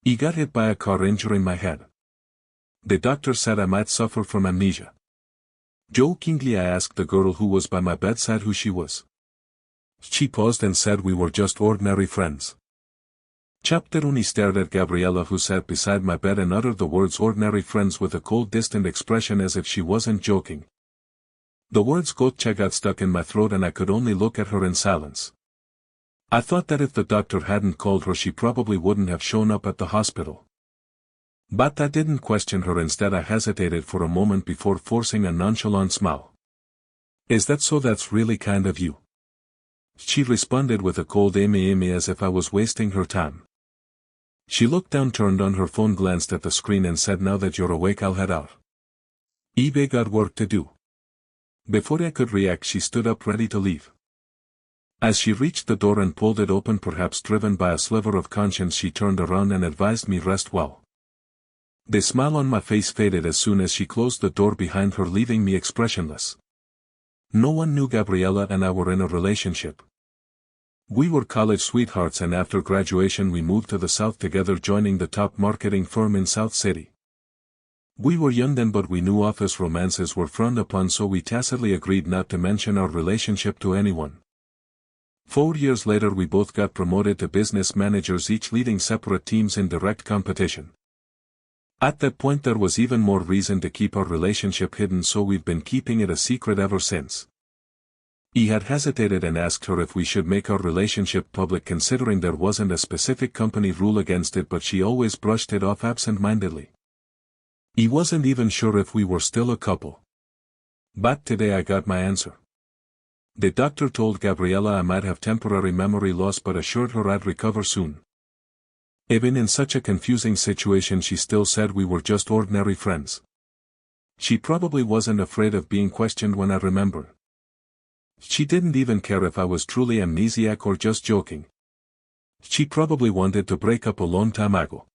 I got hit by a car injuring my head. The doctor said I might suffer from amnesia. Jokingly I asked the girl who was by my bedside who she was. She paused and said we were just ordinary friends. Chapter 1. I stared at Gabriella who sat beside my bed and uttered the words ordinary friends with a cold distant expression as if she wasn't joking. The words gotcha got stuck in my throat and I could only look at her in silence. I thought that if the doctor hadn't called her she probably wouldn't have shown up at the hospital. But I didn't question her. Instead I hesitated for a moment before forcing a nonchalant smile. Is that so? That's really kind of you. She responded with a cold ame as if I was wasting her time. She looked down, turned on her phone, glanced at the screen and said, now that you're awake I'll head out. I've got work to do. Before I could react she stood up ready to leave. As she reached the door and pulled it open, perhaps driven by a sliver of conscience, she turned around and advised me rest well. The smile on my face faded as soon as she closed the door behind her, leaving me expressionless. No one knew Gabriella and I were in a relationship. We were college sweethearts and after graduation we moved to the South together, joining the top marketing firm in South City. We were young then, but we knew office romances were frowned upon, so we tacitly agreed not to mention our relationship to anyone. 4 years later we both got promoted to business managers, each leading separate teams in direct competition. At that point there was even more reason to keep our relationship hidden, so we've been keeping it a secret ever since. I had hesitated and asked her if we should make our relationship public, considering there wasn't a specific company rule against it, but she always brushed it off absent-mindedly. I wasn't even sure if we were still a couple. But today I got my answer. The doctor told Gabriella I might have temporary memory loss but assured her I'd recover soon. Even in such a confusing situation she still said we were just ordinary friends. She probably wasn't afraid of being questioned when I remember. She didn't even care if I was truly amnesiac or just joking. She probably wanted to break up a long time ago.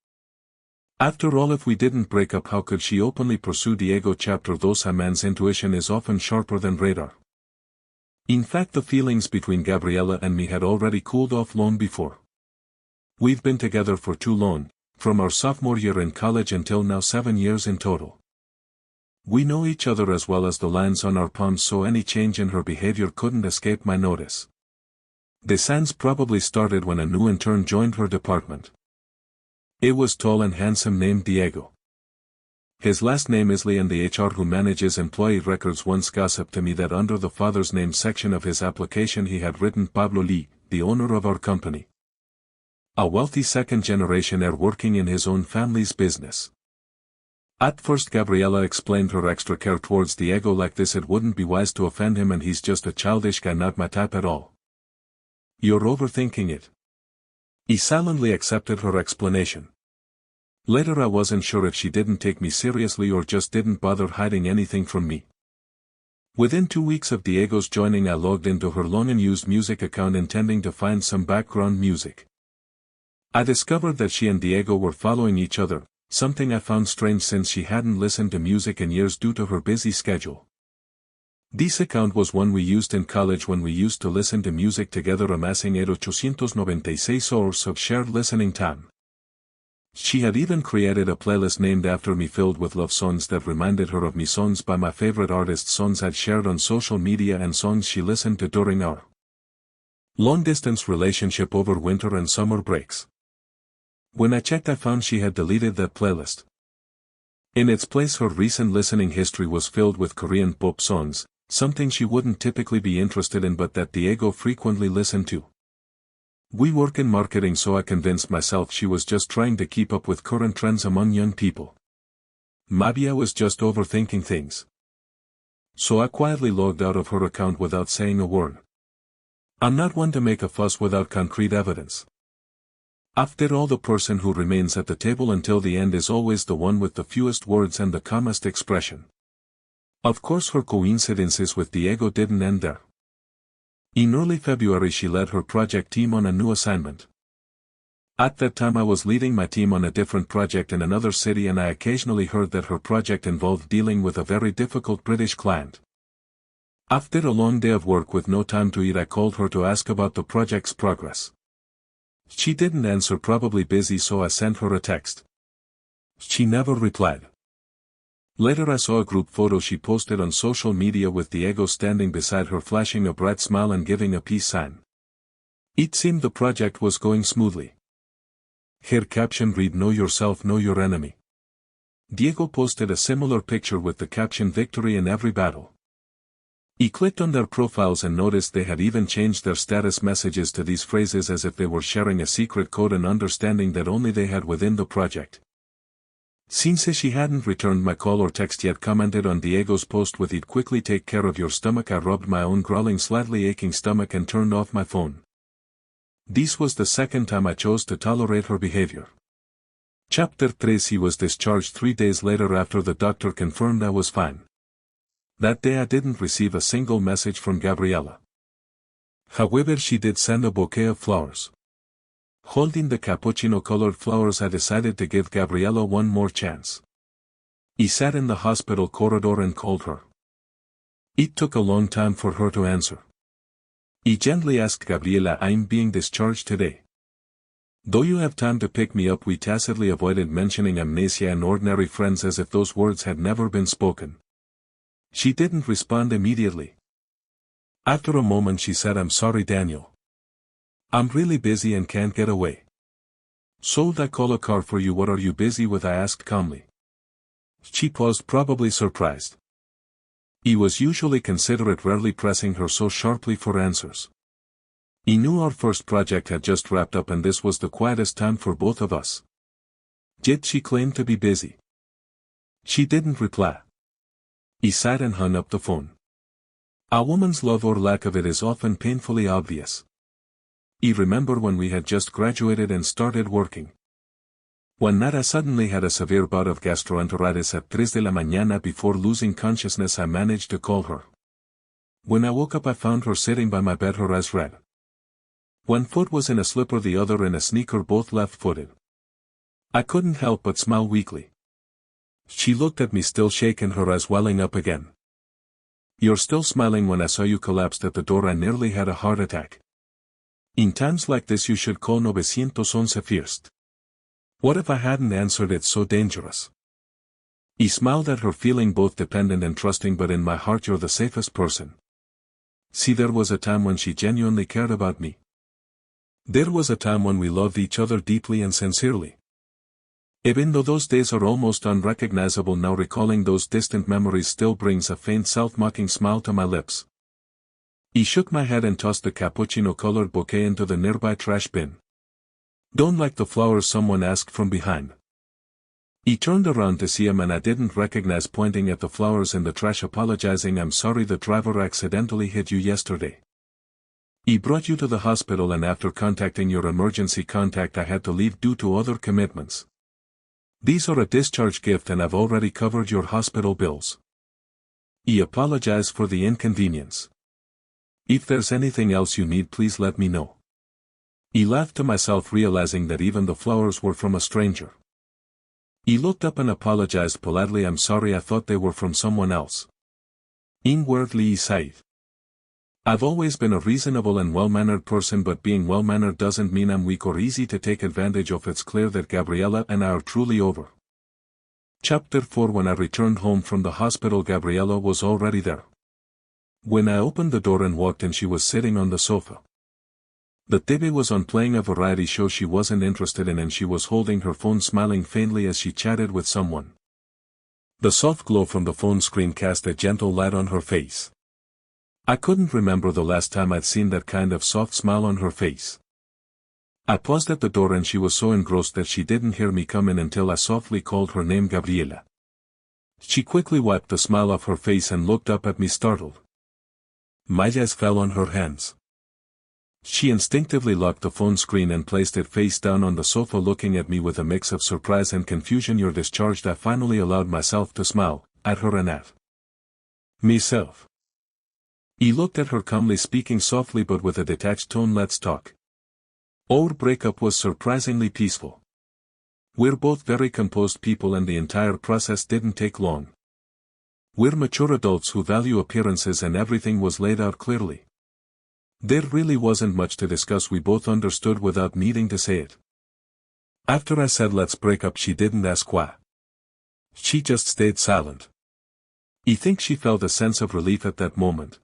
After all, if we didn't break up, how could she openly pursue Diego? Chapter 2. A man's intuition is often sharper than radar. In fact, the feelings between Gabriella and me had already cooled off long before. We've been together for too long, from our sophomore year in college until now, 7 years in total. We know each other as well as the lines on our palms, so any change in her behavior couldn't escape my notice. The signs probably started when a new intern joined her department. He was tall and handsome, named Diego. His last name is Lee, and the HR who manages employee records once gossiped to me that under the father's name section of his application he had written Pablo Lee, the owner of our company. A wealthy second-generation heir working in his own family's business. At first Gabriella explained her extra care towards Diego like this: it wouldn't be wise to offend him and he's just a childish guy, not my type at all. You're overthinking it. He silently accepted her explanation. Later I wasn't sure if she didn't take me seriously or just didn't bother hiding anything from me. Within 2 weeks of Diego's joining I logged into her long-unused music account intending to find some background music. I discovered that she and Diego were following each other, something I found strange since she hadn't listened to music in years due to her busy schedule. This account was one we used in college when we used to listen to music together, amassing 896 hours of shared listening time. She had even created a playlist named after me filled with love songs that reminded her of me, songs by my favorite artists, songs I'd shared on social media, and songs she listened to during our long-distance relationship over winter and summer breaks. When I checked I found she had deleted that playlist. In its place her recent listening history was filled with Korean pop songs, something she wouldn't typically be interested in but that Diego frequently listened to. We work in marketing, so I convinced myself she was just trying to keep up with current trends among young people. Maybe I was just overthinking things. So I quietly logged out of her account without saying a word. I'm not one to make a fuss without concrete evidence. After all, the person who remains at the table until the end is always the one with the fewest words and the calmest expression. Of course her coincidences with Diego didn't end there. In early February she led her project team on a new assignment. At that time I was leading my team on a different project in another city, and I occasionally heard that her project involved dealing with a very difficult British client. After a long day of work with no time to eat I called her to ask about the project's progress. She didn't answer, probably busy, so I sent her a text. She never replied. Later I saw a group photo she posted on social media with Diego standing beside her, flashing a bright smile and giving a peace sign. It seemed the project was going smoothly. Her caption read, "Know yourself, know your enemy." Diego posted a similar picture with the caption, "Victory in every battle." He clicked on their profiles and noticed they had even changed their status messages to these phrases, as if they were sharing a secret code and understanding that only they had within the project. Since she hadn't returned my call or text yet, commented on Diego's post with, "It quickly take care of your stomach." I rubbed my own growling, slightly aching stomach and turned off my phone. This was the second time I chose to tolerate her behavior. Chapter 3. He was discharged 3 days later after the doctor confirmed I was fine. That day I didn't receive a single message from Gabriela. However, she did send a bouquet of flowers. Holding the cappuccino-colored flowers, I decided to give Gabriela one more chance. He sat in the hospital corridor and called her. It took a long time for her to answer. He gently asked Gabriela, "I'm being discharged today. Do you have time to pick me up?" We tacitly avoided mentioning Amnesia and ordinary friends as if those words had never been spoken. She didn't respond immediately. After a moment she said, "I'm sorry, Daniel. I'm really busy and can't get away. Sold I call a car for you?" "What are you busy with?" I asked calmly. She paused, probably surprised. He was usually considerate, rarely pressing her so sharply for answers. He knew our first project had just wrapped up and this was the quietest time for both of us. Yet she claimed to be busy. She didn't reply. He sighed and hung up the phone. A woman's love, or lack of it, is often painfully obvious. I remember when we had just graduated and started working. One night I suddenly had a severe bout of gastroenteritis at 3 de la mañana. Before losing consciousness I managed to call her. When I woke up I found her sitting by my bed, her eyes red. One foot was in a slipper, the other in a sneaker, both left-footed. I couldn't help but smile weakly. She looked at me, still shaken, her eyes welling up again. "You're still smiling? When I saw you collapsed at the door I nearly had a heart attack. In times like this you should call 911 first. What if I hadn't answered? It's so dangerous." He smiled at her, feeling both dependent and trusting, "But in my heart you're the safest person. See, there was a time when she genuinely cared about me. There was a time when we loved each other deeply and sincerely. Even though those days are almost unrecognizable now, recalling those distant memories still brings a faint self-mocking smile to my lips." He shook my head and tossed the cappuccino-colored bouquet into the nearby trash bin. "Don't like the flowers?" someone asked from behind. He turned around to see him and I didn't recognize, pointing at the flowers in the trash, apologizing, "I'm sorry, the driver accidentally hit you yesterday. He brought you to the hospital and after contacting your emergency contact I had to leave due to other commitments. These are a discharge gift and I've already covered your hospital bills." He apologized for the inconvenience. "If there's anything else you need, please let me know." He laughed to myself, realizing that even the flowers were from a stranger. He looked up and apologized politely, "I'm sorry, I thought they were from someone else." Inwardly he sighed. I've always been a reasonable and well-mannered person, but being well-mannered doesn't mean I'm weak or easy to take advantage of. It's clear that Gabriela and I are truly over. Chapter 4. When I returned home from the hospital, Gabriela was already there. When I opened the door and walked in, she was sitting on the sofa. The TV was on, playing a variety show she wasn't interested in, and she was holding her phone, smiling faintly as she chatted with someone. The soft glow from the phone screen cast a gentle light on her face. I couldn't remember the last time I'd seen that kind of soft smile on her face. I paused at the door and she was so engrossed that she didn't hear me come in until I softly called her name, "Gabriela." She quickly wiped the smile off her face and looked up at me, startled. My eyes fell on her hands. She instinctively locked the phone screen and placed it face down on the sofa, looking at me with a mix of surprise and confusion. "You're discharged?" I finally allowed myself to smile, at her and at myself. He looked at her calmly, speaking softly but with a detached tone, "Let's talk." Our breakup was surprisingly peaceful. We're both very composed people and the entire process didn't take long. We're mature adults who value appearances and everything was laid out clearly. There really wasn't much to discuss, we both understood without needing to say it. After I said let's break up, she didn't ask why. She just stayed silent. I think she felt a sense of relief at that moment.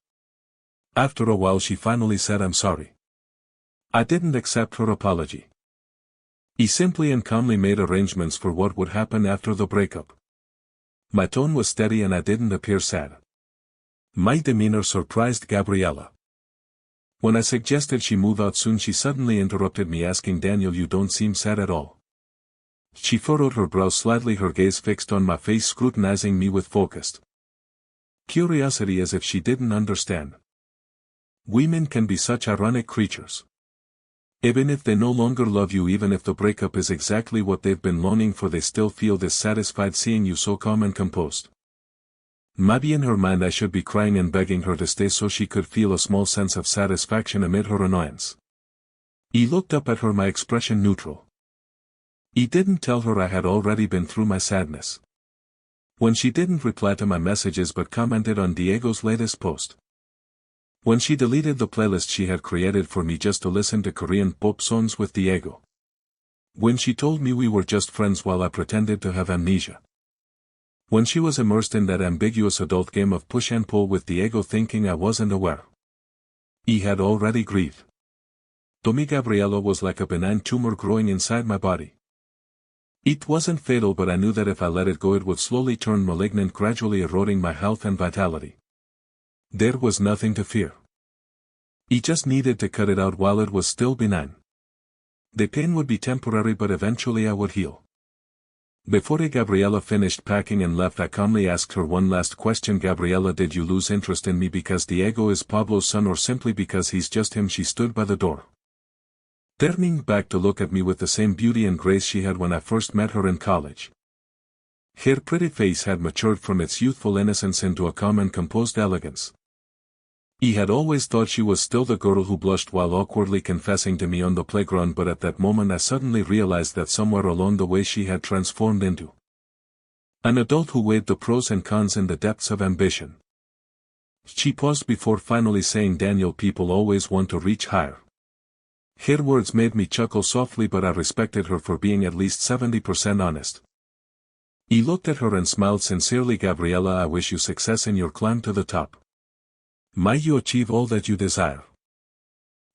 After a while she finally said I'm sorry. I didn't accept her apology. I simply and calmly made arrangements for what would happen after the breakup. My tone was steady and I didn't appear sad. My demeanor surprised Gabriella. When I suggested she move out soon, she suddenly interrupted me, asking, Daniel, you don't seem sad at all. She furrowed her brow slightly, her gaze fixed on my face, scrutinizing me with focused curiosity, as if she didn't understand. Women can be such ironic creatures. Even if they no longer love you, even if the breakup is exactly what they've been longing for, they still feel dissatisfied seeing you so calm and composed. Maybe in her mind I should be crying and begging her to stay so she could feel a small sense of satisfaction amid her annoyance. I looked up at her, my expression neutral. I didn't tell her I had already been through my sadness. When she didn't reply to my messages but commented on Diego's latest post. When she deleted the playlist she had created for me just to listen to Korean pop songs with Diego. When she told me we were just friends while I pretended to have amnesia. When she was immersed in that ambiguous adult game of push and pull with Diego, thinking I wasn't aware. I had already grieved. To me, Gabriela was like a benign tumor growing inside my body. It wasn't fatal, but I knew that if I let it go it would slowly turn malignant, gradually eroding my health and vitality. There was nothing to fear. I just needed to cut it out while it was still benign. The pain would be temporary, but eventually I would heal. Before Gabriela finished packing and left, I calmly asked her one last question. Gabriela, did you lose interest in me because Diego is Pablo's son, or simply because he's just him? She stood by the door, turning back to look at me with the same beauty and grace she had when I first met her in college. Her pretty face had matured from its youthful innocence into a calm and composed elegance. I had always thought she was still the girl who blushed while awkwardly confessing to me on the playground, but at that moment I suddenly realized that somewhere along the way she had transformed into an adult who weighed the pros and cons in the depths of ambition. She paused before finally saying, Daniel, people always want to reach higher. Her words made me chuckle softly, but I respected her for being at least 70% honest. I looked at her and smiled sincerely. Gabriela, I wish you success in your climb to the top. May you achieve all that you desire.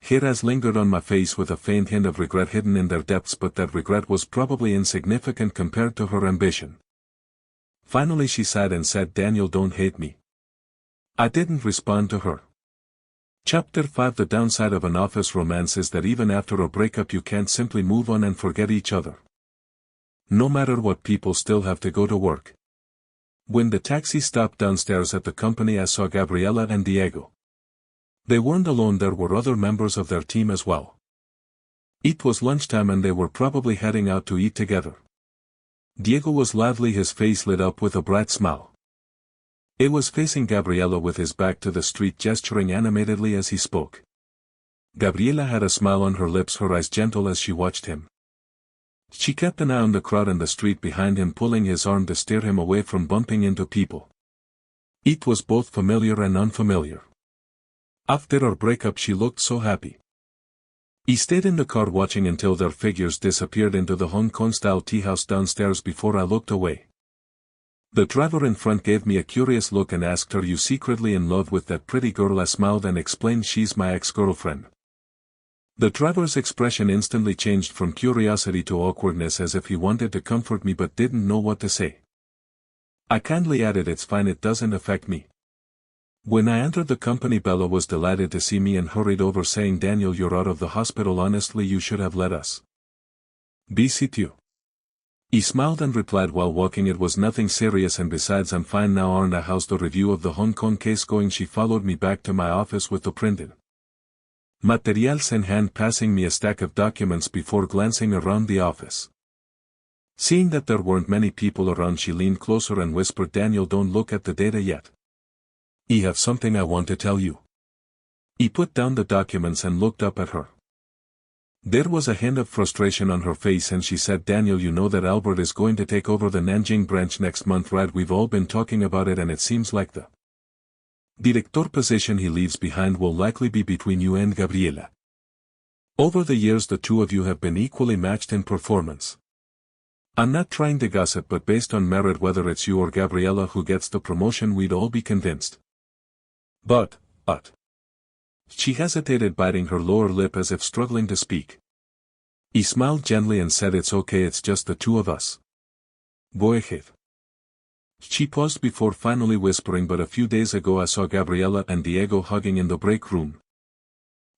Her eyes lingered on my face with a faint hint of regret hidden in their depths, but that regret was probably insignificant compared to her ambition. Finally she sighed and said, Daniel, don't hate me. I didn't respond to her. Chapter 5. The downside of an office romance is that even after a breakup you can't simply move on and forget each other. No matter what, people still have to go to work. When the taxi stopped downstairs at the company, I saw Gabriela and Diego. They weren't alone, there were other members of their team as well. It was lunchtime and they were probably heading out to eat together. Diego was lively, his face lit up with a bright smile. He was facing Gabriela with his back to the street, gesturing animatedly as he spoke. Gabriela had a smile on her lips, her eyes gentle as she watched him. She kept an eye on the crowd in the street behind him, pulling his arm to steer him away from bumping into people. It was both familiar and unfamiliar. After our breakup she looked so happy. He stayed in the car watching until their figures disappeared into the Hong Kong-style tea house downstairs before I looked away. The driver in front gave me a curious look and asked, are you secretly in love with that pretty girl? I smiled and explained, she's my ex-girlfriend. The driver's expression instantly changed from curiosity to awkwardness, as if he wanted to comfort me but didn't know what to say. I kindly added, it's fine, it doesn't affect me. When I entered the company, Bella was delighted to see me and hurried over saying, Daniel, you're out of the hospital, honestly you should have let us visit you. He smiled and replied while walking, it was nothing serious, and besides I'm fine now, aren't I? How's the review of the Hong Kong case going? She followed me back to my office with the printed materials in hand, passing me a stack of documents before glancing around the office. Seeing that there weren't many people around, she leaned closer and whispered, Daniel, don't look at the data yet. I have something I want to tell you. He put down the documents and looked up at her. There was a hint of frustration on her face and she said, Daniel, you know that Albert is going to take over the Nanjing branch next month, right? We've all been talking about it and it seems like the Director position he leaves behind will likely be between you and Gabriela. Over the years the two of you have been equally matched in performance. I'm not trying to gossip, but based on merit, whether it's you or Gabriela who gets the promotion, we'd all be convinced. But. She hesitated, biting her lower lip as if struggling to speak. He smiled gently and said, "It's okay, it's just the two of us. Go ahead." She paused before finally whispering, "But a few days ago I saw Gabriela and Diego hugging in the break room.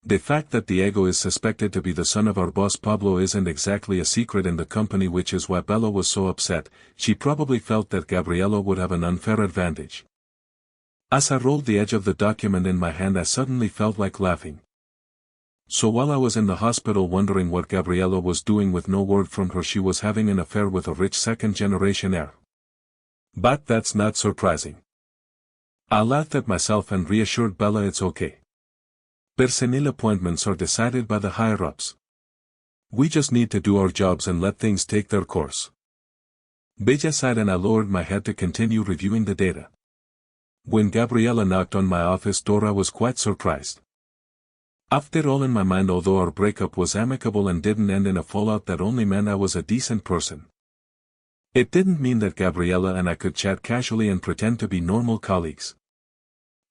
The fact that Diego is suspected to be the son of our boss Pablo isn't exactly a secret in the company, which is why Bella was so upset. She probably felt that Gabriela would have an unfair advantage." As I rolled the edge of the document in my hand, I suddenly felt like laughing. So while I was in the hospital wondering what Gabriela was doing with no word from her, she was having an affair with a rich second-generation heir. But that's not surprising. I laughed at myself and reassured Bella it's okay. Personnel appointments are decided by the higher-ups. We just need to do our jobs and let things take their course. Bella sighed and I lowered my head to continue reviewing the data. When Gabriela knocked on my office door, I was quite surprised. After all, in my mind, although our breakup was amicable and didn't end in a fallout, that only meant I was a decent person. It didn't mean that Gabriela and I could chat casually and pretend to be normal colleagues.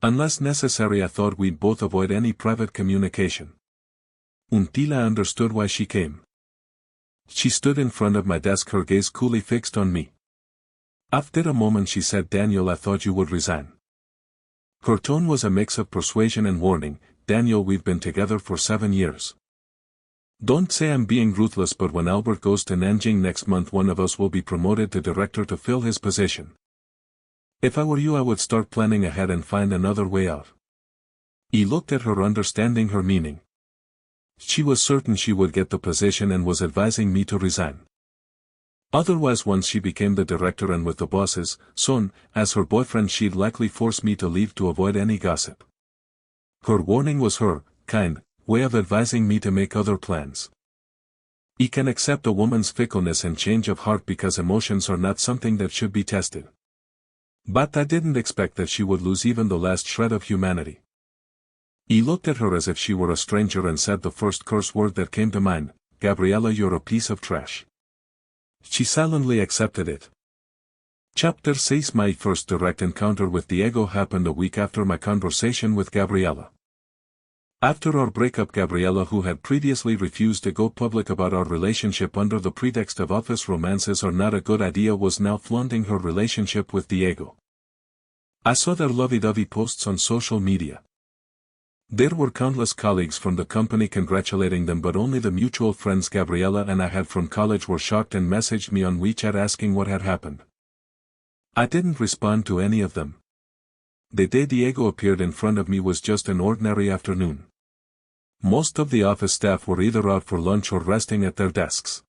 Unless necessary, I thought we'd both avoid any private communication. Until I understood why she came. She stood in front of my desk, her gaze coolly fixed on me. After a moment she said, "Daniel, I thought you would resign." Her tone was a mix of persuasion and warning. "Daniel, we've been together for 7 years. Don't say I'm being ruthless, but when Albert goes to Nanjing next month, one of us will be promoted to director to fill his position. If I were you, I would start planning ahead and find another way out." He looked at her, understanding her meaning. She was certain she would get the position and was advising me to resign. Otherwise, once she became the director and with the boss's son as her boyfriend, she'd likely force me to leave to avoid any gossip. Her warning was her way of advising me to make other plans. He can accept a woman's fickleness and change of heart because emotions are not something that should be tested. But I didn't expect that she would lose even the last shred of humanity. He looked at her as if she were a stranger and said the first curse word that came to mind, "Gabriela, you're a piece of trash." She silently accepted it. Chapter 6. My first direct encounter with Diego happened a week after my conversation with Gabriela. After our breakup, Gabriela, who had previously refused to go public about our relationship under the pretext of office romances are not a good idea, was now flaunting her relationship with Diego. I saw their lovey-dovey posts on social media. There were countless colleagues from the company congratulating them, but only the mutual friends Gabriela and I had from college were shocked and messaged me on WeChat asking what had happened. I didn't respond to any of them. The day Diego appeared in front of me was just an ordinary afternoon. Most of the office staff were either out for lunch or resting at their desks.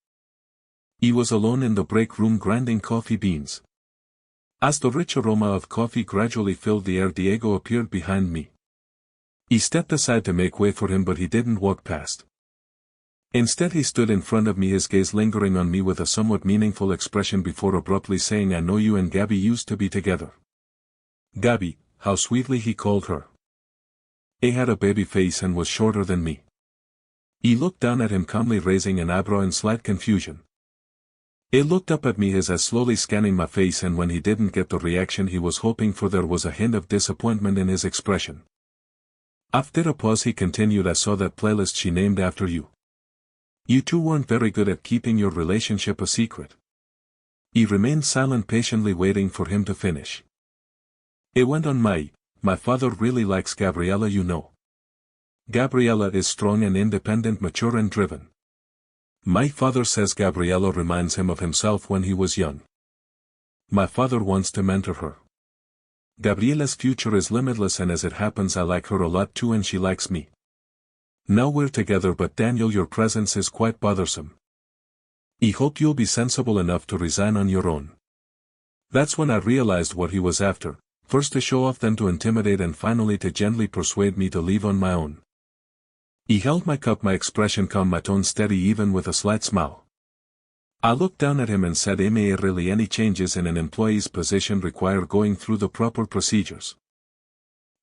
He was alone in the break room grinding coffee beans. As the rich aroma of coffee gradually filled the air, Diego appeared behind me. He stepped aside to make way for him, but he didn't walk past. Instead, he stood in front of me, his gaze lingering on me with a somewhat meaningful expression before abruptly saying, "I know you and Gabby used to be together." Gabby, how sweetly he called her. He had a baby face and was shorter than me. He looked down at him, calmly raising an eyebrow in slight confusion. He looked up at me, his eyes slowly scanning my face, and when he didn't get the reaction he was hoping for, there was a hint of disappointment in his expression. After a pause he continued, "I saw that playlist she named after you. You two weren't very good at keeping your relationship a secret." He remained silent, patiently waiting for him to finish. It went on, My father really likes Gabriela, you know. Gabriela is strong and independent, mature and driven. My father says Gabriela reminds him of himself when he was young. My father wants to mentor her. Gabriela's future is limitless, and as it happens I like her a lot too, and she likes me. Now we're together, but Daniel, your presence is quite bothersome. I hope you'll be sensible enough to resign on your own." That's when I realized what he was after. First to show off, then to intimidate, and finally to gently persuade me to leave on my own. He held my cup, my expression calm, my tone steady, even with a slight smile. I looked down at him and said, "Really, any changes in an employee's position require going through the proper procedures.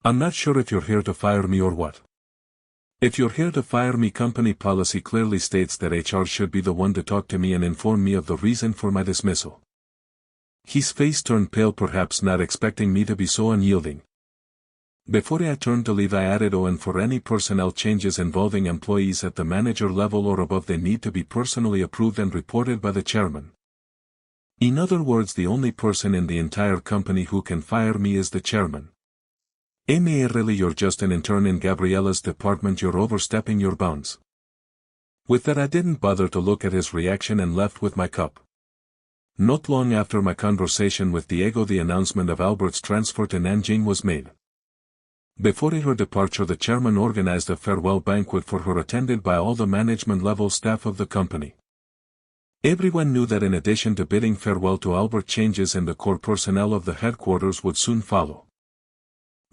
I'm not sure if you're here to fire me or what. If you're here to fire me, company policy clearly states that HR should be the one to talk to me and inform me of the reason for my dismissal. His face turned pale, perhaps not expecting me to be so unyielding. Before I turned to leave, I added, "Oh, and for any personnel changes involving employees at the manager level or above, they need to be personally approved and reported by the chairman." In other words, the only person in the entire company who can fire me is the chairman. Really, you're just an intern in Gabriella's department, you're overstepping your bounds. With that, I didn't bother to look at his reaction and left with my cup. Not long after my conversation with Diego, the announcement of Albert's transfer to Nanjing was made. Before her departure, the chairman organized a farewell banquet for her, attended by all the management-level staff of the company. Everyone knew that in addition to bidding farewell to Albert, changes in the core personnel of the headquarters would soon follow.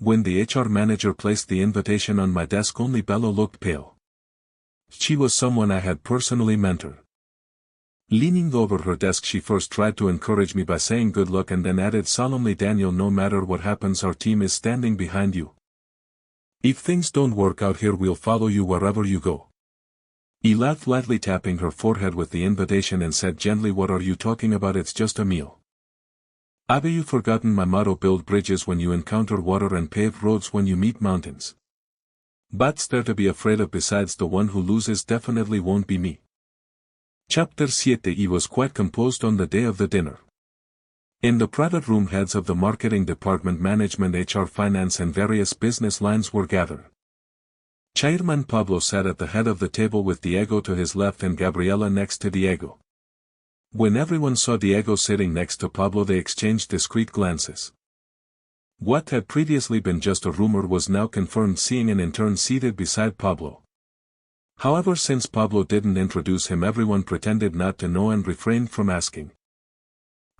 When the HR manager placed the invitation on my desk, only Bella looked pale. She was someone I had personally mentored. Leaning over her desk, she first tried to encourage me by saying good luck, and then added solemnly, "Daniel, no matter what happens, our team is standing behind you. If things don't work out here, we'll follow you wherever you go." He laughed lightly, tapping her forehead with the invitation, and said gently, "What are you talking about? It's just a meal. Have you forgotten my motto? Build bridges when you encounter water and pave roads when you meet mountains. What's there to be afraid of? Besides, the one who loses definitely won't be me." Chapter 7. He was quite composed on the day of the dinner. In the private room, heads of the marketing department, management, HR, finance and various business lines were gathered. Chairman Pablo sat at the head of the table with Diego to his left and Gabriela next to Diego. When everyone saw Diego sitting next to Pablo, they exchanged discreet glances. What had previously been just a rumor was now confirmed, seeing an intern seated beside Pablo. However, since Pablo didn't introduce him, everyone pretended not to know and refrained from asking.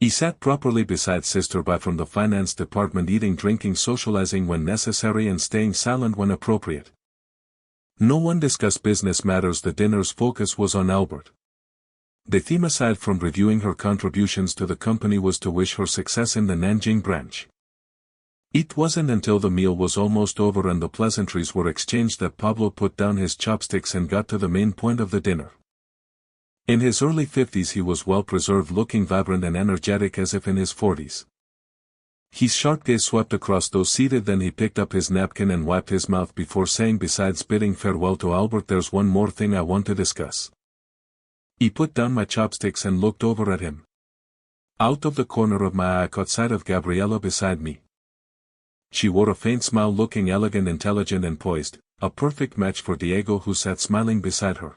He sat properly beside Sister Bai from the finance department, eating, drinking, socializing when necessary and staying silent when appropriate. No one discussed business matters. The dinner's focus was on Albert. The theme, aside from reviewing her contributions to the company, was to wish her success in the Nanjing branch. It wasn't until the meal was almost over and the pleasantries were exchanged that Pablo put down his chopsticks and got to the main point of the dinner. In his early 50s, he was well preserved, looking vibrant and energetic as if in his 40s. His sharp gaze swept across those seated, then he picked up his napkin and wiped his mouth before saying, "Besides bidding farewell to Albert, there's one more thing I want to discuss." He put down my chopsticks and looked over at him. Out of the corner of my eye, I caught sight of Gabriela beside me. She wore a faint smile, looking elegant, intelligent and poised, a perfect match for Diego, who sat smiling beside her.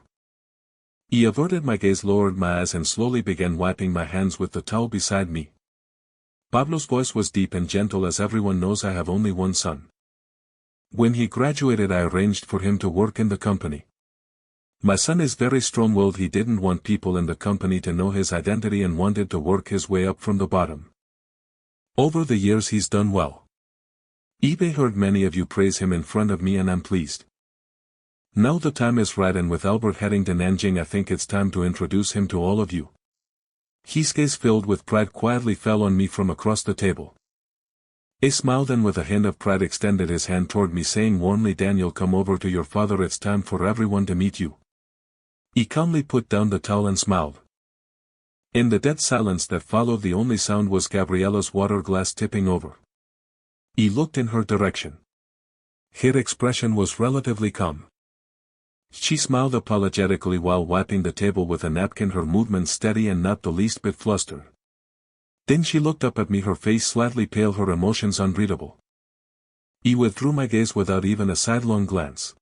He averted my gaze, lowered my eyes and slowly began wiping my hands with the towel beside me. Pablo's voice was deep and gentle. "As everyone knows, I have only one son. When he graduated, I arranged for him to work in the company. My son is very strong-willed. He didn't want people in the company to know his identity and wanted to work his way up from the bottom. Over the years, he's done well. I've heard many of you praise him in front of me, and I'm pleased. Now the time is right, and with Albert heading to Nanjing, I think it's time to introduce him to all of you." His gaze, filled with pride, quietly fell on me from across the table. He smiled and with a hint of pride extended his hand toward me, saying warmly, "Daniel, come over to your father. It's time for everyone to meet you." He calmly put down the towel and smiled. In the dead silence that followed, the only sound was Gabriela's water glass tipping over. He looked in her direction. Her expression was relatively calm. She smiled apologetically while wiping the table with a napkin, her movements steady and not the least bit flustered. Then she looked up at me, her face slightly pale, her emotions unreadable. He withdrew my gaze without even a sidelong glance.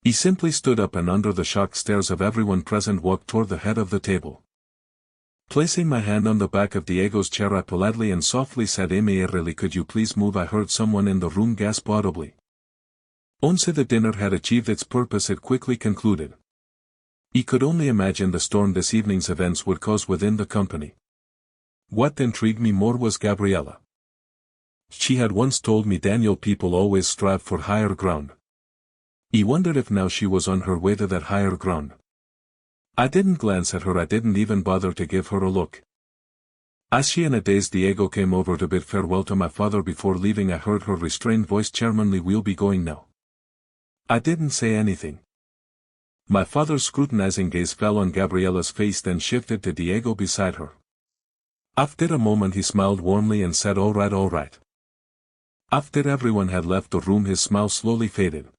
He simply stood up and, under the shocked stares of everyone present, walked toward the head of the table. Placing my hand on the back of Diego's chair, I politely and softly said, "Really, could you please move?" I heard someone in the room gasp audibly. Once the dinner had achieved its purpose, it quickly concluded. He could only imagine the storm this evening's events would cause within the company. What intrigued me more was Gabriela. She had once told me, "Daniel, people always strive for higher ground." He wondered if now she was on her way to that higher ground. I didn't glance at her. I didn't even bother to give her a look. As she in a daze Diego came over to bid farewell to my father before leaving. I heard her restrained voice, "Chairmanly, we'll be going now." I didn't say anything. My father's scrutinizing gaze fell on Gabriella's face, then shifted to Diego beside her. After a moment he smiled warmly and said, all right, all right." After everyone had left the room his smile slowly faded.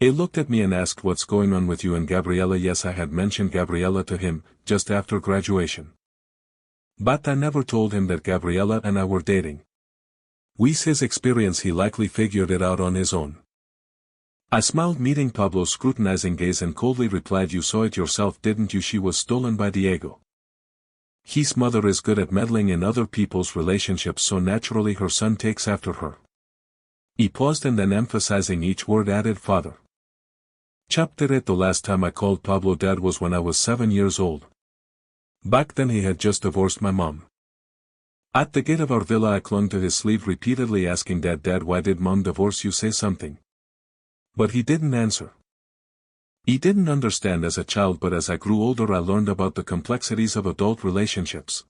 He looked at me and asked, "What's going on with you and Gabriella?" Yes, I had mentioned Gabriella to him, just after graduation. But I never told him that Gabriella and I were dating. With his experience he likely figured it out on his own. I smiled, meeting Pablo's scrutinizing gaze, and coldly replied, "You saw it yourself, didn't you? She was stolen by Diego. His mother is good at meddling in other people's relationships, so naturally her son takes after her." He paused and then, emphasizing each word, added, "Father." Chapter 8. The last time I called Pablo Dad was when I was 7 years old. Back then he had just divorced my mom. At the gate of our villa I clung to his sleeve, repeatedly asking, "Dad, Dad, why did Mom divorce you? Say something." But he didn't answer. He didn't understand as a child, but as I grew older I learned about the complexities of adult relationships.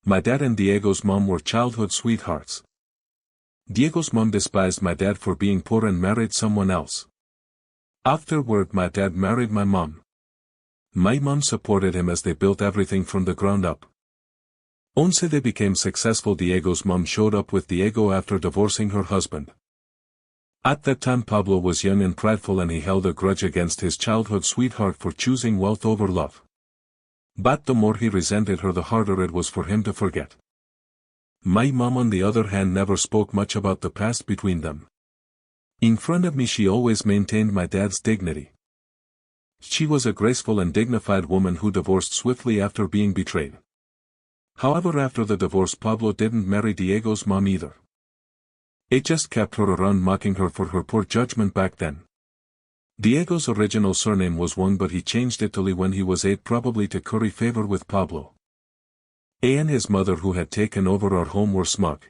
My dad and Diego's mom were childhood sweethearts. Diego's mom despised my dad for being poor and married someone else. Afterward my dad married my mom. My mom supported him as they built everything from the ground up. Once they became successful, Diego's mom showed up with Diego after divorcing her husband. At that time Pablo was young and prideful, and he held a grudge against his childhood sweetheart for choosing wealth over love. But the more he resented her, the harder it was for him to forget. My mom, on the other hand, never spoke much about the past between them. In front of me she always maintained my dad's dignity. She was a graceful and dignified woman who divorced swiftly after being betrayed. However, after the divorce Pablo didn't marry Diego's mom either. It just kept her around, mocking her for her poor judgment back then. Diego's original surname was Wong, but he changed it to Lee when he was 8, probably to curry favor with Pablo. A and his mother, who had taken over our home, were smug.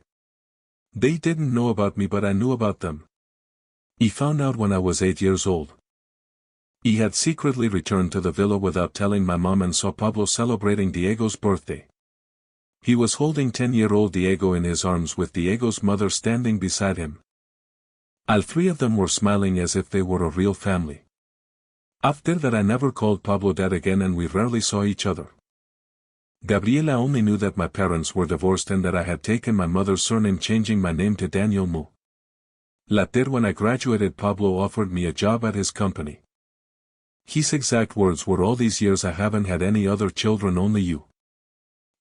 They didn't know about me, but I knew about them. He found out when I was 8 years old. He had secretly returned to the villa without telling my mom and saw Pablo celebrating Diego's birthday. He was holding 10-year-old Diego in his arms, with Diego's mother standing beside him. All three of them were smiling as if they were a real family. After that I never called Pablo Dad again, and we rarely saw each other. Gabriela only knew that my parents were divorced and that I had taken my mother's surname, changing my name to Daniel Mu. Later, when I graduated, Pablo offered me a job at his company. His exact words were, "All these years I haven't had any other children, only you.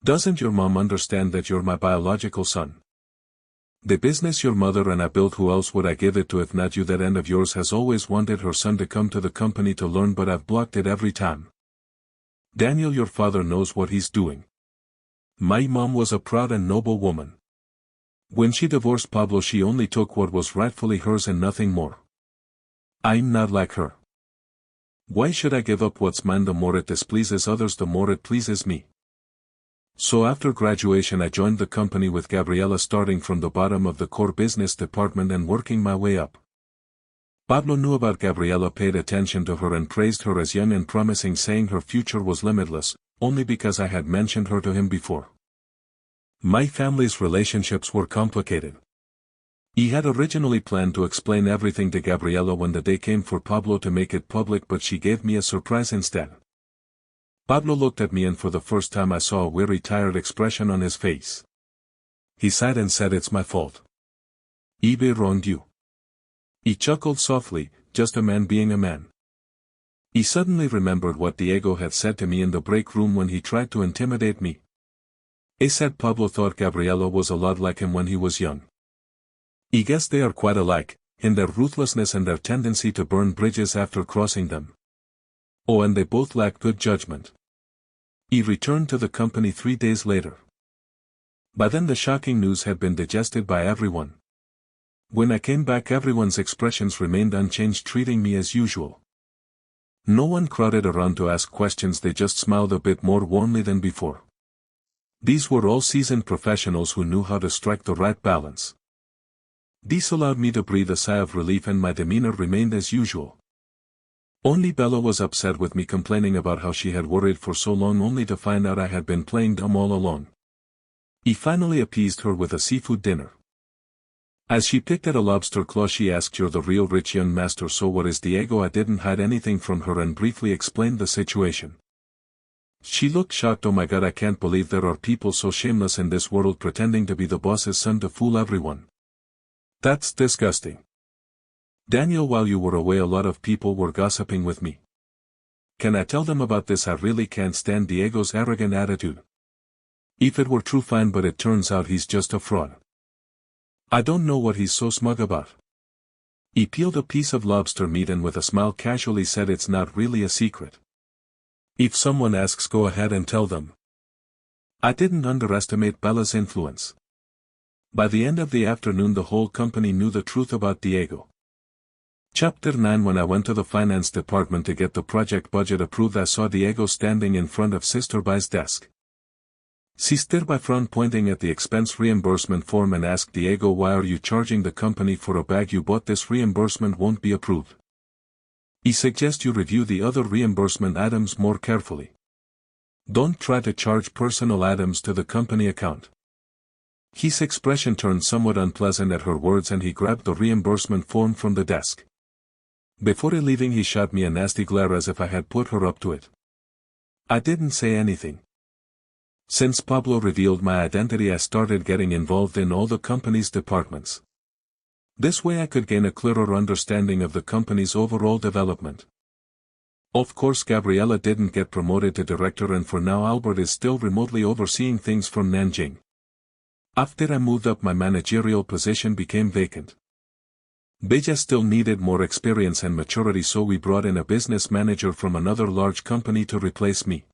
Doesn't your mom understand that you're my biological son? The business your mother and I built, who else would I give it to if not you? That end of yours has always wanted her son to come to the company to learn, but I've blocked it every time. Daniel, your father knows what he's doing." My mom was a proud and noble woman. When she divorced Pablo, she only took what was rightfully hers and nothing more. I'm not like her. Why should I give up what's mine? The more it displeases others, the more it pleases me. So after graduation I joined the company with Gabriela, starting from the bottom of the core business department and working my way up. Pablo knew about Gabriela, paid attention to her and praised her as young and promising, saying her future was limitless, only because I had mentioned her to him before. My family's relationships were complicated. He had originally planned to explain everything to Gabriela when the day came for Pablo to make it public, but she gave me a surprise instead. Pablo looked at me, and for the first time I saw a weary, tired expression on his face. He sighed and said, "It's my fault. Ibe wronged you." He chuckled softly, just a man being a man. He suddenly remembered what Diego had said to me in the break room when he tried to intimidate me. He said Pablo thought Gabriela was a lot like him when he was young. He guessed they are quite alike, in their ruthlessness and their tendency to burn bridges after crossing them. Oh, and they both lack good judgment. He returned to the company 3 days later. By then the shocking news had been digested by everyone. When I came back, everyone's expressions remained unchanged, treating me as usual. No one crowded around to ask questions, they just smiled a bit more warmly than before. These were all seasoned professionals who knew how to strike the right balance. This allowed me to breathe a sigh of relief, and my demeanor remained as usual. Only Bella was upset with me, complaining about how she had worried for so long only to find out I had been playing dumb all along. He finally appeased her with a seafood dinner. As she picked at a lobster claw she asked, "You're the real rich young master, so what is Diego?" I didn't hide anything from her and briefly explained the situation. She looked shocked. "Oh my God, I can't believe there are people so shameless in this world pretending to be the boss's son to fool everyone. That's disgusting. Daniel, while you were away a lot of people were gossiping with me. Can I tell them about this? I really can't stand Diego's arrogant attitude. If it were true, fine, but it turns out he's just a fraud. I don't know what he's so smug about." He peeled a piece of lobster meat and with a smile casually said, "It's not really a secret. If someone asks, go ahead and tell them." I didn't underestimate Bella's influence. By the end of the afternoon the whole company knew the truth about Diego. Chapter 9. When I went to the finance department to get the project budget approved, I saw Diego standing in front of Sister By's desk. Sister By frowned, pointing at the expense reimbursement form, and asked Diego, "Why are you charging the company for a bag you bought? This reimbursement won't be approved. I suggest you review the other reimbursement items more carefully. Don't try to charge personal items to the company account." His expression turned somewhat unpleasant at her words and he grabbed the reimbursement form from the desk. Before leaving he shot me a nasty glare as if I had put her up to it. I didn't say anything. Since Pablo revealed my identity I started getting involved in all the company's departments. This way I could gain a clearer understanding of the company's overall development. Of course Gabriela didn't get promoted to director, and for now Albert is still remotely overseeing things from Nanjing. After I moved up my managerial position became vacant. Bella still needed more experience and maturity, so we brought in a business manager from another large company to replace me.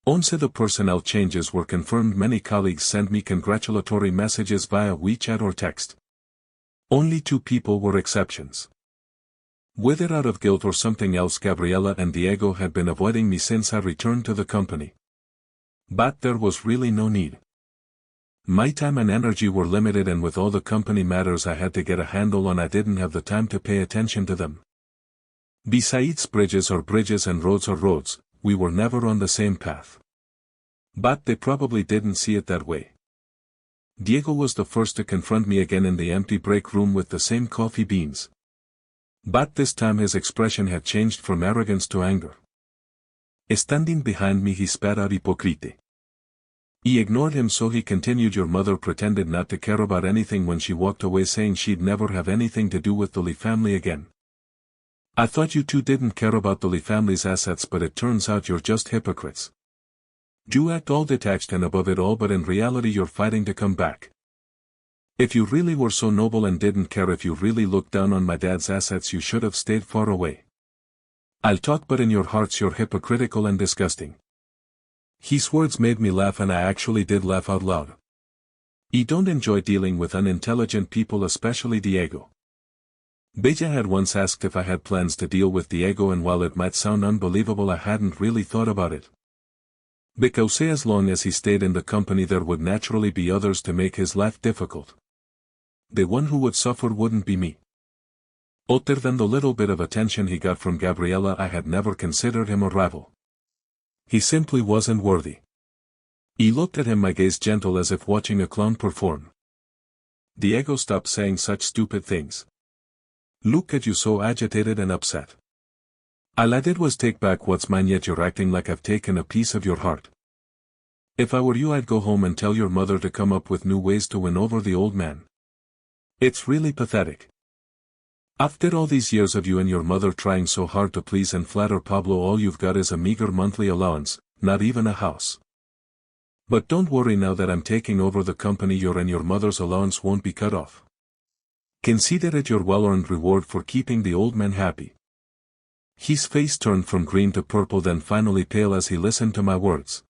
Once the personnel changes were confirmed, many colleagues sent me congratulatory messages via WeChat or text. Only 2 people were exceptions. Whether out of guilt or something else, Gabriela and Diego had been avoiding me since I returned to the company. But there was really no need. My time and energy were limited, and with all the company matters I had to get a handle on, I didn't have the time to pay attention to them. Besides, bridges are bridges and roads are roads, we were never on the same path. But they probably didn't see it that way. Diego was the first to confront me again in the empty break room with the same coffee beans. But this time his expression had changed from arrogance to anger. Standing behind me he spat out, "Hypocrite." He ignored him, so he continued, "Your mother pretended not to care about anything when she walked away, saying she'd never have anything to do with the Lee family again. I thought you two didn't care about the Lee family's assets, but it turns out you're just hypocrites. You act all detached and above it all, but in reality you're fighting to come back. If you really were so noble and didn't care, if you really looked down on my dad's assets, you should have stayed far away. I'll talk, but in your hearts you're hypocritical and disgusting." His words made me laugh, and I actually did laugh out loud. I don't enjoy dealing with unintelligent people, especially Diego. Bella had once asked if I had plans to deal with Diego, and while it might sound unbelievable, I hadn't really thought about it. Because as long as he stayed in the company there would naturally be others to make his life difficult. The one who would suffer wouldn't be me. Other than the little bit of attention he got from Gabriela, I had never considered him a rival. He simply wasn't worthy. He looked at him, my gaze gentle as if watching a clown perform. "Diego, stop saying such stupid things. Look at you, so agitated and upset. All I did was take back what's mine, yet you're acting like I've taken a piece of your heart. If I were you, I'd go home and tell your mother to come up with new ways to win over the old man. It's really pathetic. After all these years of you and your mother trying so hard to please and flatter Pablo, all you've got is a meager monthly allowance, not even a house. But don't worry, now that I'm taking over the company, your and your mother's allowance won't be cut off. Consider it your well-earned reward for keeping the old man happy." His face turned from green to purple, then finally pale as he listened to my words.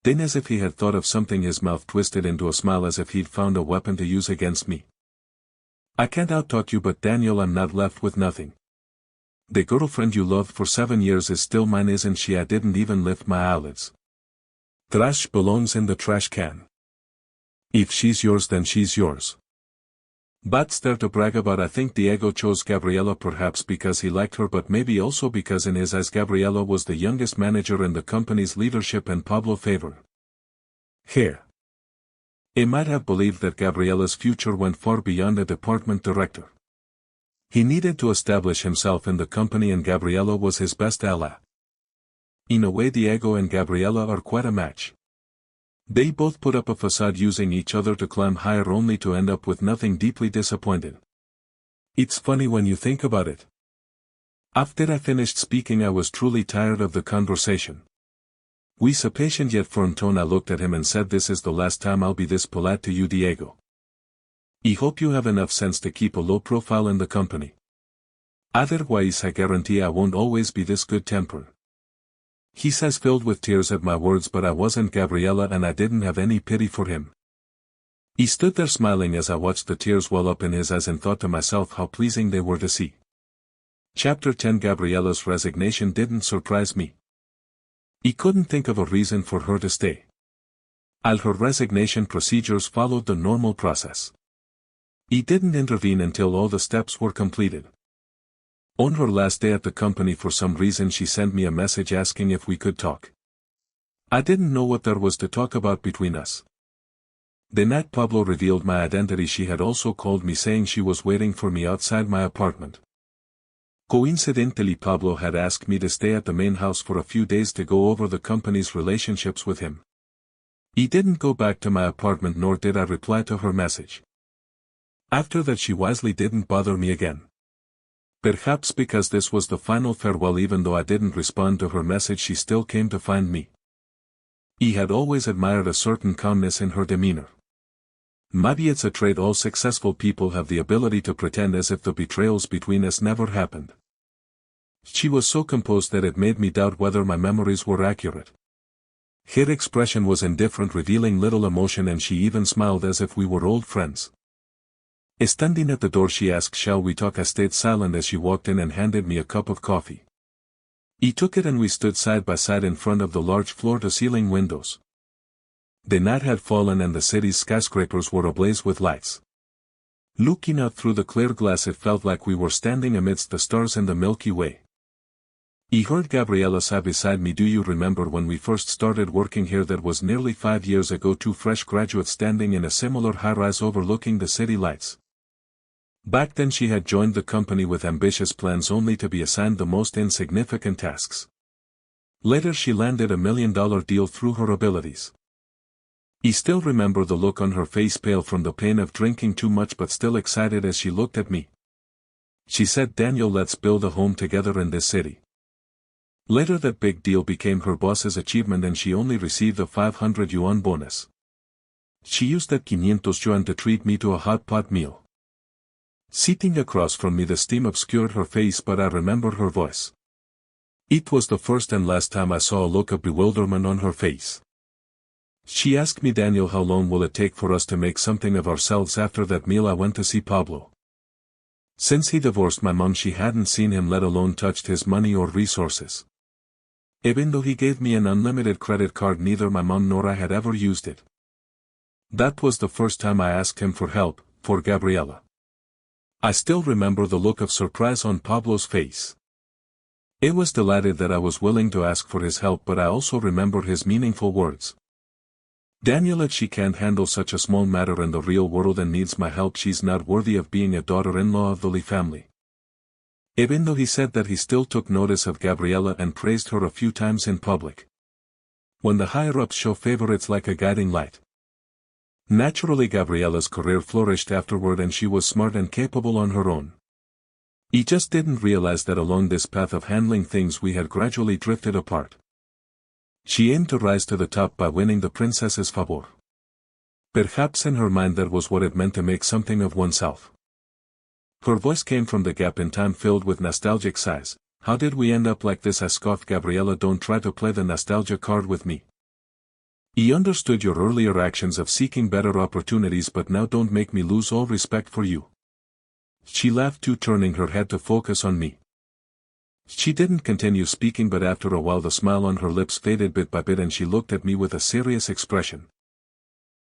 Then, as if he had thought of something, his mouth twisted into a smile as if he'd found a weapon to use against me. "I can't outtalk you, but Daniel, I'm not left with nothing. The girlfriend you loved for 7 years is still mine, isn't she? I didn't even lift my eyelids. Trash belongs in the trash can. If she's yours, then she's yours." But start to brag about, I think Diego chose Gabriela perhaps because he liked her, but maybe also because in his eyes Gabriela was the youngest manager in the company's leadership and Pablo favored her. He might have believed that Gabriela's future went far beyond a department director. He needed to establish himself in the company and Gabriela was his best ally. In a way Diego and Gabriela are quite a match. They both put up a facade using each other to climb higher only to end up with nothing, deeply disappointed. It's funny when you think about it. After I finished speaking I was truly tired of the conversation. With a patient yet firm tone I looked at him and said, "This is the last time I'll be this polite to you, Diego. I hope you have enough sense to keep a low profile in the company. Otherwise I guarantee I won't always be this good-tempered." He says, filled with tears at my words, but I wasn't Gabriela and I didn't have any pity for him. He stood there smiling as I watched the tears well up in his eyes and thought to myself how pleasing they were to see. Chapter 10. Gabriela's resignation didn't surprise me. He couldn't think of a reason for her to stay. All her resignation procedures followed the normal process. He didn't intervene until all the steps were completed. On her last day at the company, for some reason she sent me a message asking if we could talk. I didn't know what there was to talk about between us. The night Pablo revealed my identity she had also called me saying she was waiting for me outside my apartment. Coincidentally Pablo had asked me to stay at the main house for a few days to go over the company's relationships with him. He didn't go back to my apartment nor did I reply to her message. After that she wisely didn't bother me again. Perhaps because this was the final farewell, even though I didn't respond to her message she still came to find me. He had always admired a certain calmness in her demeanor. Maybe it's a trait all successful people have, the ability to pretend as if the betrayals between us never happened. She was so composed that it made me doubt whether my memories were accurate. Her expression was indifferent, revealing little emotion, and she even smiled as if we were old friends. Standing at the door she asked, "Shall we talk?" I stayed silent as she walked in and handed me a cup of coffee. He took it and we stood side by side in front of the large floor-to-ceiling windows. The night had fallen and the city's skyscrapers were ablaze with lights. Looking out through the clear glass it felt like we were standing amidst the stars in the Milky Way. He heard Gabriela sigh beside me. "Do you remember when we first started working here? That was nearly 5 years ago. Two fresh graduates standing in a similar high-rise overlooking the city lights. Back then she had joined the company with ambitious plans only to be assigned the most insignificant tasks. Later she landed a $1 million deal through her abilities. I still remember the look on her face, pale from the pain of drinking too much but still excited as she looked at me. She said, "Daniel, let's build a home together in this city." Later that big deal became her boss's achievement and she only received a 500 yuan bonus. She used that 500 yuan to treat me to a hot pot meal. Sitting across from me the steam obscured her face but I remember her voice. It was the first and last time I saw a look of bewilderment on her face. She asked me, "Daniel, how long will it take for us to make something of ourselves?" After that meal I went to see Pablo. Since he divorced my mom she hadn't seen him, let alone touched his money or resources. Even though he gave me an unlimited credit card, neither my mom nor I had ever used it. That was the first time I asked him for help, for Gabriela. I still remember the look of surprise on Pablo's face. It was delighted that I was willing to ask for his help, but I also remember his meaningful words. "Daniel, if she can't handle such a small matter in the real world and needs my help, she's not worthy of being a daughter-in-law of the Lee family." Even though he said that, he still took notice of Gabriela and praised her a few times in public. When the higher-ups show favor, it's like a guiding light. Naturally Gabriela's career flourished afterward and she was smart and capable on her own. He just didn't realize that along this path of handling things we had gradually drifted apart. She aimed to rise to the top by winning the princess's favor. Perhaps in her mind that was what it meant to make something of oneself. Her voice came from the gap in time, filled with nostalgic sighs. "How did we end up like this?" I scoffed. "Gabriela, don't try to play the nostalgia card with me. He understood your earlier actions of seeking better opportunities, but now don't make me lose all respect for you." She laughed too, turning her head to focus on me. She didn't continue speaking, but after a while the smile on her lips faded bit by bit and she looked at me with a serious expression.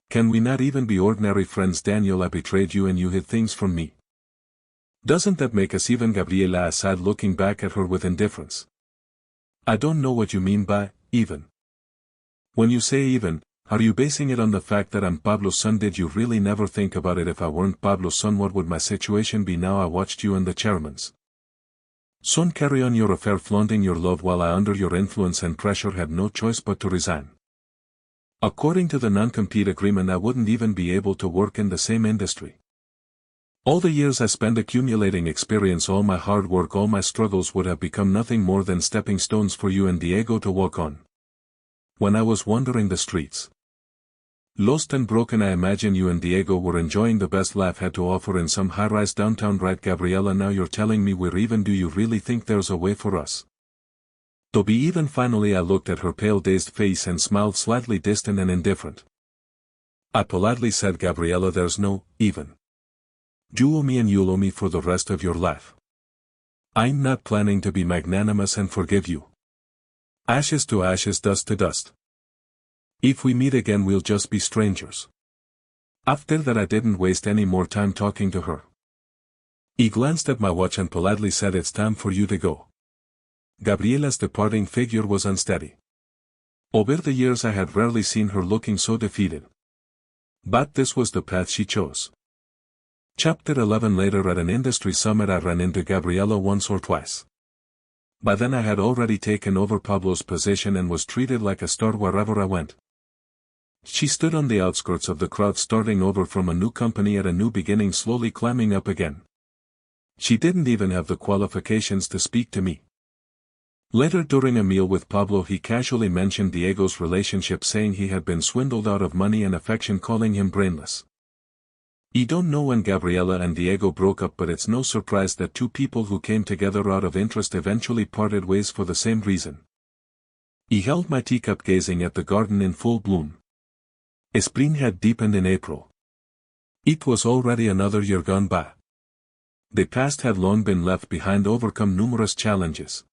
"Can we not even be ordinary friends, Daniel? I betrayed you and you hid things from me. Doesn't that make us even?" Gabriela sighed, looking back at her with indifference. "I don't know what you mean by even. When you say even, Are you basing it on the fact that I'm Pablo's son? Did you really never think about it? If I weren't Pablo's son, what would my situation be now? I watched you and the chairman's son carry on your affair, flaunting your love, while I, under your influence and pressure, had no choice but to resign. According to the non-compete agreement, I wouldn't even be able to work in the same industry. All the years I spent accumulating experience, all my hard work, all my struggles would have become nothing more than stepping stones for you and Diego to walk on. When I was wandering the streets, lost and broken, I imagine you and Diego were enjoying the best life had to offer in some high-rise downtown, right, Gabriela? Now you're telling me we're even. Do you really think there's a way for us to be even? Finally I looked at her pale, dazed face and smiled, slightly distant and indifferent. I politely said, Gabriela, there's no even. You owe me and you'll owe me for the rest of your life. I'm not planning to be magnanimous and forgive you. Ashes to ashes, dust to dust. If we meet again, we'll just be strangers. After that I didn't waste any more time talking to her. He glanced at my watch and politely said, it's time for you to go. Gabriela's departing figure was unsteady. Over the years I had rarely seen her looking so defeated. But this was the path she chose. Chapter 11. Later, at an industry summit, I ran into Gabriela once or twice. By then I had already taken over Pablo's position and was treated like a star wherever I went. She stood on the outskirts of the crowd, starting over from a new company at a new beginning, slowly climbing up again. She didn't even have the qualifications to speak to me. Later, during a meal with Pablo, he casually mentioned Diego's relationship, saying he had been swindled out of money and affection, calling him brainless. I don't know when Gabriela and Diego broke up, but it's no surprise that two people who came together out of interest eventually parted ways for the same reason. He held my teacup, gazing at the garden in full bloom. Spring had deepened in April. It was already another year gone by. The past had long been left behind, overcome numerous challenges.